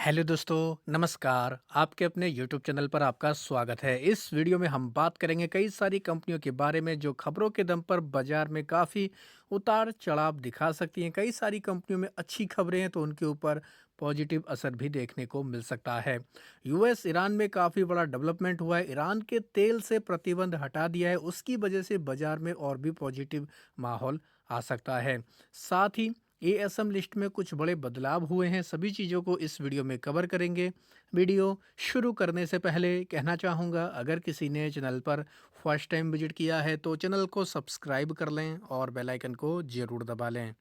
Hello दोस्तों, नमस्कार। आपके अपने यूट्यूब चैनल पर आपका स्वागत है। इस वीडियो में हम बात करेंगे कई सारी कंपनियों के बारे में जो खबरों के दम पर बाजार में काफ़ी उतार चढ़ाव दिखा सकती हैं। कई सारी कंपनियों में अच्छी खबरें हैं तो उनके ऊपर पॉजिटिव असर भी देखने को मिल सकता है। यूएस ईरान में काफ़ी बड़ा डेवलपमेंट हुआ है। ईरान के तेल से प्रतिबंध हटा दिया है, उसकी वजह से बाजार में और भी पॉजिटिव माहौल आ सकता है। साथ ही एएसएम लिस्ट में कुछ बड़े बदलाव हुए हैं। सभी चीज़ों को इस वीडियो में कवर करेंगे। वीडियो शुरू करने से पहले कहना चाहूँगा, अगर किसी ने चैनल पर फर्स्ट टाइम विजिट किया है तो चैनल को सब्सक्राइब कर लें और बेल आइकन को ज़रूर दबा लें।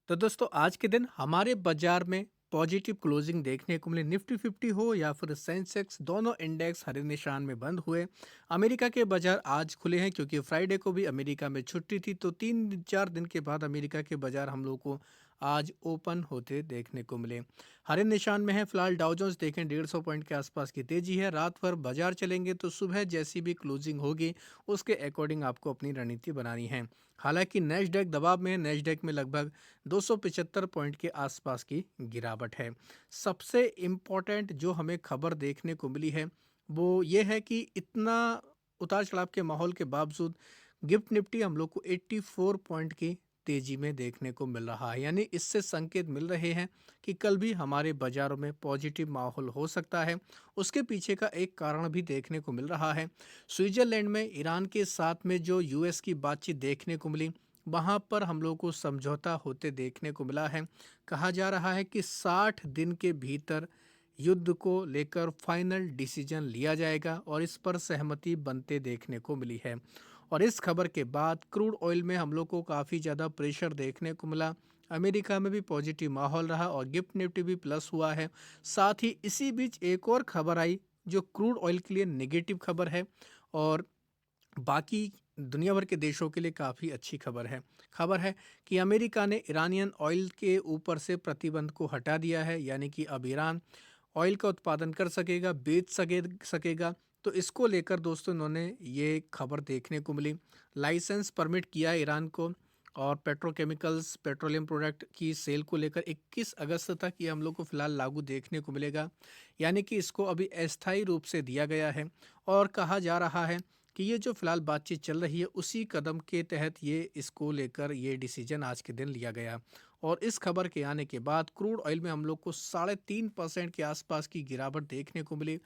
तो दोस्तों, आज के दिन हमारे बाजार में पॉजिटिव क्लोजिंग देखने को मिली। निफ्टी 50 हो या फिर सेंसेक्स, दोनों इंडेक्स हरे निशान में बंद हुए। अमेरिका के बाजार आज खुले हैं क्योंकि फ्राइडे को भी अमेरिका में छुट्टी थी, तो 3-4 दिन के बाद अमेरिका के बाजार हम लोग को आज ओपन होते देखने को मिले। हरे निशान में है फिलहाल। डाउ जोन्स देखें 150 पॉइंट के आसपास की तेजी है। रात भर बाजार चलेंगे तो सुबह जैसी भी क्लोजिंग होगी उसके अकॉर्डिंग आपको अपनी रणनीति बनानी है। हालांकि नेस्डैक दबाव में है। नेस्डैक में लगभग 275 पॉइंट के आसपास की गिरावट है। सबसे इम्पोर्टेंट जो हमें खबर देखने को मिली है वो ये है कि इतना उतार चढ़ाव के माहौल के बावजूद गिफ्ट निफ्टी हम लोग को 84 पॉइंट की तेजी में देखने को मिल रहा है। यानी इससे संकेत मिल रहे हैं कि कल भी हमारे बाजारों में पॉजिटिव माहौल हो सकता है। उसके पीछे का एक कारण भी देखने को मिल रहा है। स्विट्जरलैंड में ईरान के साथ में जो यूएस की बातचीत देखने को मिली, वहाँ पर हम लोग को समझौता होते देखने को मिला है। कहा जा रहा है कि 60 दिन के भीतर युद्ध को लेकर फाइनल डिसीजन लिया जाएगा और इस पर सहमति बनते देखने को मिली है। और इस खबर के बाद क्रूड ऑयल में हम लोग को काफ़ी ज़्यादा प्रेशर देखने को मिला। अमेरिका में भी पॉजिटिव माहौल रहा और गिफ्ट निफ्टी भी प्लस हुआ है। साथ ही इसी बीच एक और खबर आई जो क्रूड ऑयल के लिए नेगेटिव खबर है और बाकी दुनिया भर के देशों के लिए काफ़ी अच्छी खबर है कि अमेरिका ने ईरानियन ऑयल के ऊपर से प्रतिबंध को हटा दिया है। यानी कि अब ईरान ऑयल का उत्पादन कर सकेगा, बेच सकेगा। तो इसको लेकर दोस्तों इन्होंने ये खबर देखने को मिली। लाइसेंस परमिट किया है ईरान को और पेट्रोकेमिकल्स, पेट्रोलियम प्रोडक्ट की सेल को लेकर 21 अगस्त तक ये हम लोग को फिलहाल लागू देखने को मिलेगा। यानी कि इसको अभी अस्थायी रूप से दिया गया है और कहा जा रहा है कि ये जो फिलहाल बातचीत चल रही है उसी कदम के तहत ये इसको लेकर ये डिसीजन आज के दिन लिया गया। और इस खबर के आने के बाद क्रूड ऑयल में हम लोग को 3.5% के आसपास की गिरावट देखने को मिली।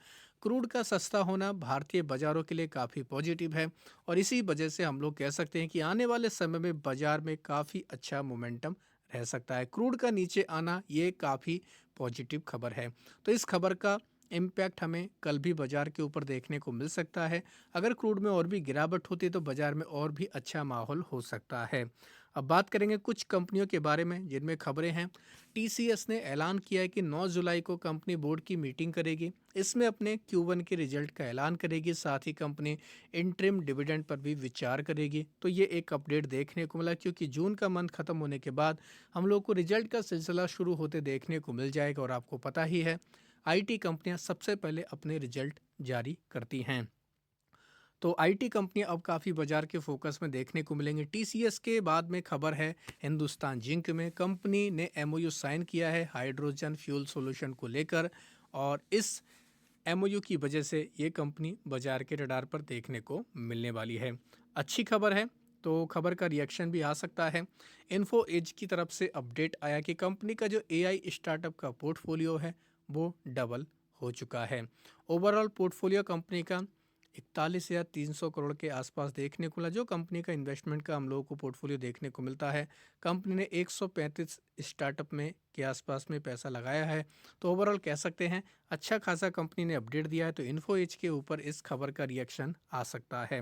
क्रूड का सस्ता होना भारतीय बाजारों के लिए काफ़ी पॉजिटिव है और इसी वजह से हम लोग कह सकते हैं कि आने वाले समय में बाजार में काफ़ी अच्छा मोमेंटम रह सकता है। क्रूड का नीचे आना ये काफ़ी पॉजिटिव खबर है। तो इस खबर का इम्पैक्ट हमें कल भी बाजार के ऊपर देखने को मिल सकता है। अगर क्रूड में और भी गिरावट होती है तो बाजार में और भी अच्छा माहौल हो सकता है। अब बात करेंगे कुछ कंपनियों के बारे में जिनमें खबरें हैं। टीसीएस ने ऐलान किया है कि 9 जुलाई को कंपनी बोर्ड की मीटिंग करेगी। इसमें अपने Q1 के रिजल्ट का ऐलान करेगी। साथ ही कंपनी इंटरिम डिविडेंड पर भी विचार करेगी। तो ये एक अपडेट देखने को मिला क्योंकि जून का मंथ खत्म होने के बाद हम लोग को रिजल्ट का सिलसिला शुरू होते देखने को मिल जाएगा और आपको पता ही है आईटी कंपनियां सबसे पहले अपने रिजल्ट जारी करती हैं। तो आईटी कंपनियां अब काफ़ी बाजार के फोकस में देखने को मिलेंगी। टीसीएस के बाद में खबर है हिंदुस्तान जिंक में कंपनी ने एमओयू साइन किया है हाइड्रोजन फ्यूल सॉल्यूशन को लेकर और इस एमओयू की वजह से ये कंपनी बाजार के रडार पर देखने को मिलने वाली है। अच्छी खबर है तो खबर का रिएक्शन भी आ सकता है। इन्फो एज की तरफ से अपडेट आया कि कंपनी का जो एआई स्टार्टअप का पोर्टफोलियो है वो डबल हो चुका है। ओवरऑल पोर्टफोलियो कंपनी का 41,300 करोड़ के आसपास देखने को मिला। जो कंपनी का इन्वेस्टमेंट का हम लोगों को पोर्टफोलियो देखने को मिलता है, कंपनी ने 135 स्टार्टअप में के आसपास में पैसा लगाया है। तो ओवरऑल कह सकते हैं अच्छा खासा कंपनी ने अपडेट दिया है। तो इन्फो एज के ऊपर इस खबर का रिएक्शन आ सकता है।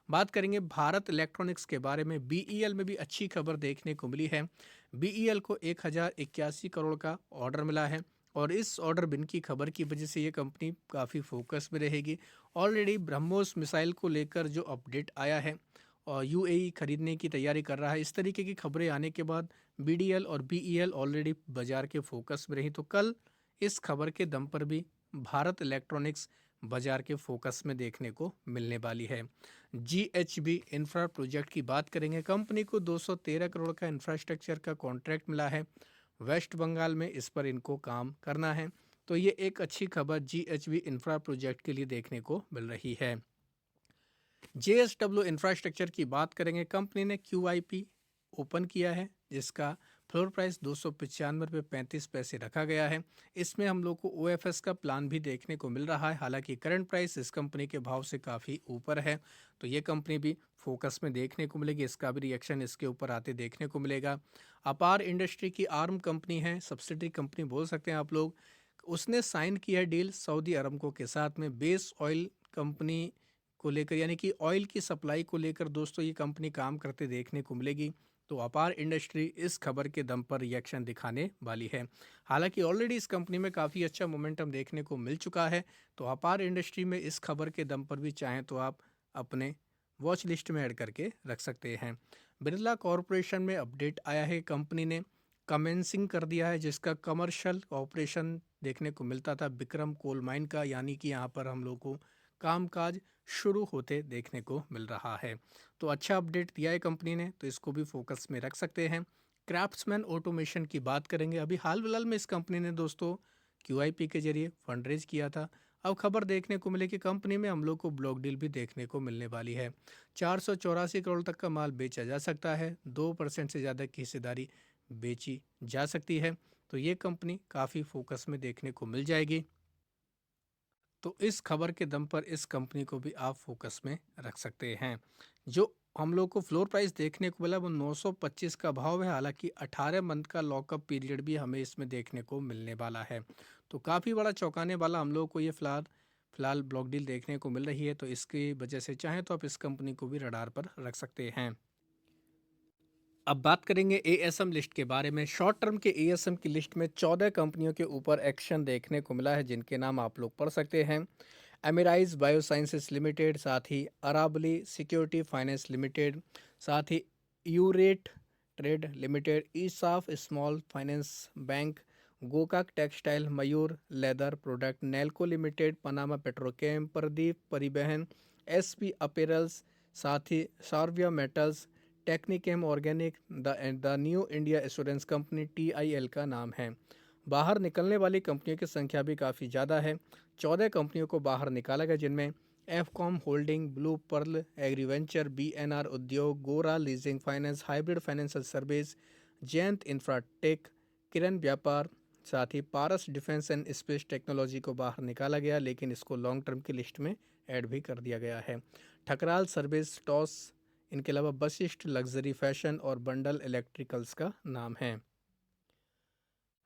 बात करेंगे भारत इलेक्ट्रॉनिक्स के बारे में। बीईएल में भी अच्छी खबर देखने को मिली है। बीईएल को 1,081 करोड़ का ऑर्डर मिला है और इस ऑर्डर बिन की खबर की वजह से ये कंपनी काफ़ी फोकस में रहेगी। ऑलरेडी ब्रह्मोस मिसाइल को लेकर जो अपडेट आया है और यूएई खरीदने की तैयारी कर रहा है, इस तरीके की खबरें आने के बाद बीडीएल और बीईएल ऑलरेडी बाजार के फोकस में रही। तो कल इस खबर के दम पर भी भारत इलेक्ट्रॉनिक्स बाजार के फोकस में देखने को मिलने वाली है। जीएचबी इंफ्रा प्रोजेक्ट की बात करेंगे। कंपनी को 213 करोड़ का इंफ्रास्ट्रक्चर का कॉन्ट्रैक्ट मिला है। वेस्ट बंगाल में इस पर इनको काम करना है। तो ये एक अच्छी खबर जीएचवी इंफ्रा प्रोजेक्ट के लिए देखने को मिल रही है। जेएसडब्ल्यू इंफ्रास्ट्रक्चर की बात करेंगे, कंपनी ने क्यूआईपी ओपन किया है जिसका फ्लोर प्राइस 295 रुपये 35 पैसे रखा गया है। इसमें हम लोग को ओएफएस का प्लान भी देखने को मिल रहा है, हालांकि करंट प्राइस इस कंपनी के भाव से काफ़ी ऊपर है। तो ये कंपनी भी फोकस में देखने को मिलेगी, इसका भी रिएक्शन इसके ऊपर आते देखने को मिलेगा। अपार इंडस्ट्री की आर्म कंपनी है, सब्सिडरी कंपनी बोल सकते हैं आप लोग। उसने साइन किया है डील सऊदी अरमको के साथ में बेस ऑयल कंपनी को लेकर, यानी कि ऑयल की सप्लाई को लेकर दोस्तों ये कंपनी काम करते देखने को मिलेगी। तो अपार इंडस्ट्री इस खबर के दम पर रिएक्शन दिखाने वाली है। हालांकि ऑलरेडी इस कंपनी में काफ़ी अच्छा मोमेंटम देखने को मिल चुका है। तो अपार इंडस्ट्री में इस खबर के दम पर भी चाहें तो आप अपने वॉच लिस्ट में ऐड करके रख सकते हैं। बिरला कॉरपोरेशन में अपडेट आया है, कंपनी ने कमेंसिंग कर दिया है जिसका कमर्शियल ऑपरेशन देखने को मिलता था विक्रम कोल माइन का, यानी कि यहाँ पर हम लोग को कामकाज शुरू होते देखने को मिल रहा है। तो अच्छा अपडेट दिया है कंपनी ने, तो इसको भी फोकस में रख सकते हैं। क्राफ्ट्समैन ऑटोमेशन की बात करेंगे, अभी हाल फिलहाल में इस कंपनी ने दोस्तों क्यूआईपी के जरिए फंड रेज किया था। अब खबर देखने को मिले कि कंपनी में हम लोग को ब्लॉक डील भी देखने को मिलने वाली है। 484 करोड़ तक का माल बेचा जा सकता है, 2% से ज़्यादा की हिस्सेदारी बेची जा सकती है। तो ये कंपनी काफ़ी फोकस में देखने को मिल जाएगी। तो इस खबर के दम पर इस कंपनी को भी आप फोकस में रख सकते हैं। जो हम लोग को फ्लोर प्राइस देखने को मिला वो 925 का भाव है, हालांकि 18 मंथ का लॉकअप पीरियड भी हमें इसमें देखने को मिलने वाला है। तो काफ़ी बड़ा चौंकाने वाला हम लोग को ये फिलहाल ब्लॉक डील देखने को मिल रही है। तो इसकी वजह से चाहें तो आप इस कंपनी को भी रडार पर रख सकते हैं। अब बात करेंगे एएसएम लिस्ट के बारे में। शॉर्ट टर्म के एएसएम की लिस्ट में 14 कंपनियों के ऊपर एक्शन देखने को मिला है, जिनके नाम आप लोग पढ़ सकते हैं। एमिराइज बायोसाइंसेस लिमिटेड, साथ ही अराबली सिक्योरिटी फाइनेंस लिमिटेड, साथ ही यूरेट trade limited, ESAF small finance bank, Gokak textile, Mayur leather product, Nelco limited, Panama Petrochem, Pradeep Parivahan, SP apparels, साथ ही सार्विया metals, Technichem organic, the new India assurance company TIL का नाम है। बाहर निकलने वाली कंपनियों की संख्या भी काफ़ी ज़्यादा है। 14 कंपनियों को बाहर निकाला गया, जिनमें Afcom holding, blue pearl agriventure, BNR Udyog, Gora leasing finance, hybrid financial service, Jayant Infratech, Kiran Vyapar, साथ ही Paras defence and space technology को बाहर निकाला गया, लेकिन इसको लॉन्ग टर्म की लिस्ट में ऐड भी कर दिया गया है। ठकराल सर्विस, टॉस, इनके अलावा वशिष्ठ लग्जरी फैशन और बंडल इलेक्ट्रिकल्स का नाम है।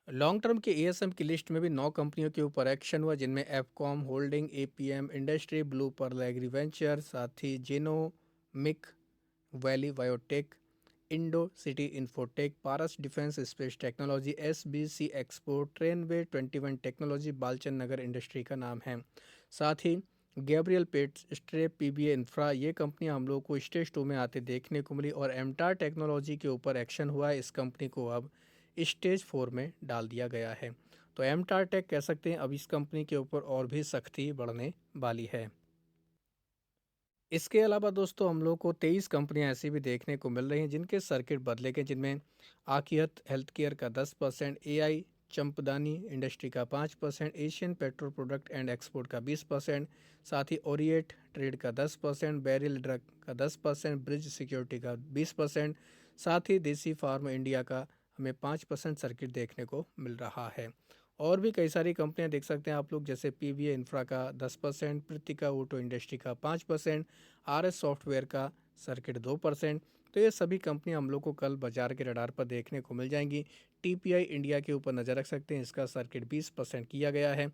लॉन्ग टर्म के एएसएम की लिस्ट में भी 9 कंपनियों के ऊपर एक्शन हुआ, जिनमें Afcom holding, APM industry, blue pearl agriventure, साथ ही genomic, valley biotech, Indo city Infotech, Paras defence space technology, SBC export, ट्रेनवे 21 टेक्नोलॉजी, बालचंद नगर इंडस्ट्री का नाम है। साथ ही Gabriel pets, strap, PBA infra, ये कंपनियां हम लोग को स्टेज 2 में आते देखने को मिली। और एमटार टेक्नोलॉजी के ऊपर एक्शन हुआ है, इस कंपनी को अब स्टेज 4 में डाल दिया गया है। तो एमटार टेक कह सकते हैं अब इस कंपनी के ऊपर और भी सख्ती बढ़ने वाली है। इसके अलावा दोस्तों हम लोग को 23 कंपनियां ऐसी भी देखने को मिल रही हैं जिनके सर्किट बदले गए, जिनमें आकियत हेल्थ केयर का 10%, एआई चंपदानी इंडस्ट्री का 5%, Asian petro product and export का 20%, साथ ही ओरिएट ट्रेड का 10%, बैरिल ड्रग का 10%, ब्रिज सिक्योरिटी का 20%, साथ ही देसी फार्म इंडिया का हमें 5% सर्किट देखने को मिल रहा है। और भी कई सारी कंपनियां देख सकते हैं आप लोग, जैसे पीवीए इंफ्रा का 10%, प्रीतिका ऑटो इंडस्ट्री का 5%, आरएस सॉफ्टवेयर का सर्किट 2%। तो ये सभी कंपनियां हम लोग को कल बाजार के रडार पर देखने को मिल जाएंगी। टीपीआई इंडिया के ऊपर नज़र रख सकते हैं, इसका सर्किट 20% किया गया है।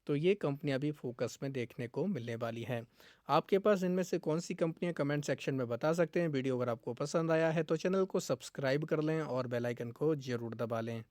तो ये कंपनियां भी फोकस में देखने को मिलने वाली हैं। आपके पास इनमें से कौन सी कंपनियां, कमेंट सेक्शन में बता सकते हैं। वीडियो अगर आपको पसंद आया है तो चैनल को सब्सक्राइब कर लें और बेल आइकन को ज़रूर दबा लें।